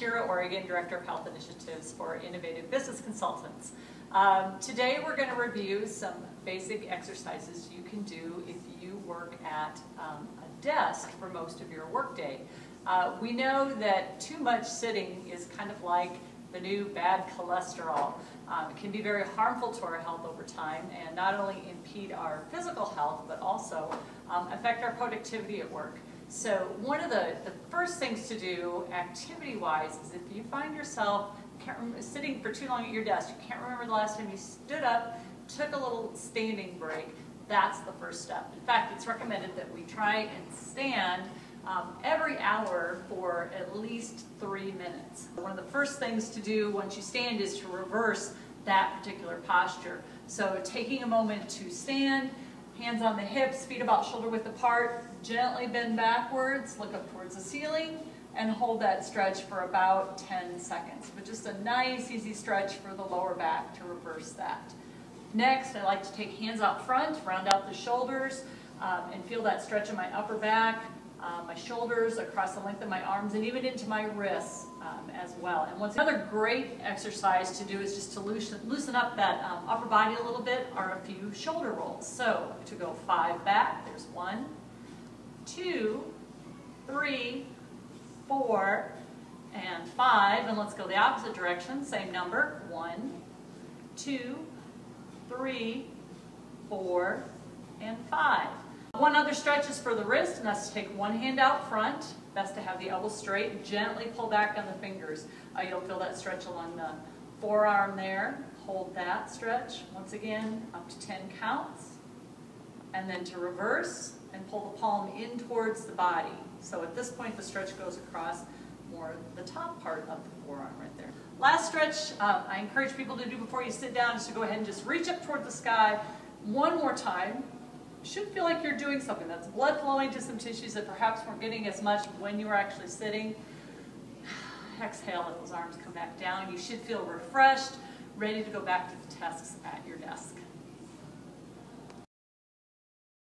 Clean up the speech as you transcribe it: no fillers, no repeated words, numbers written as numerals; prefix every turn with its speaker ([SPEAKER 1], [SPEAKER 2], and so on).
[SPEAKER 1] Kira Oregon, Director of Health Initiatives for Innovative Business Consultants. Today we're going to review some basic exercises you can do if you work at a desk for most of your workday. We know that too much sitting is kind of like the new bad cholesterol. It can be very harmful to our health over time and not only impede our physical health but also affect our productivity at work. So one of the first things to do activity-wise is if you find yourself sitting for too long at your desk, you can't remember the last time you stood up, took a little standing break, that's the first step. In fact, it's recommended that we try and stand every hour for at least 3 minutes. One of the first things to do once you stand is to reverse that particular posture. So taking a moment to stand, hands on the hips, feet about shoulder width apart, gently bend backwards, look up towards the ceiling, and hold that stretch for about 10 seconds. But just a nice, easy stretch for the lower back to reverse that. Next, I like to take hands out front, round out the shoulders, and feel that stretch in my upper back, my shoulders, across the length of my arms, and even into my wrists as well. And another great exercise to do is just to loosen up that upper body a little bit, are a few shoulder rolls. So to go 5 back, there's 1, 2, 3, 4, and 5. And let's go the opposite direction, same number, 1, 2, 3, 4, and 5. One other stretch is for the wrist, and that's to take one hand out front. Best to have the elbows straight. Gently pull back on the fingers. You'll feel that stretch along the forearm there. Hold that stretch. Once again, up to 10 counts. And then to reverse and pull the palm in towards the body. So at this point, the stretch goes across more the top part of the forearm right there. Last stretch I encourage people to do before you sit down is to go ahead and just reach up toward the sky one more time. Should feel like you're doing something. That's blood flowing to some tissues that perhaps weren't getting as much when you were actually sitting. Exhale, let those arms come back down. You should feel refreshed, ready to go back to the tasks at your desk.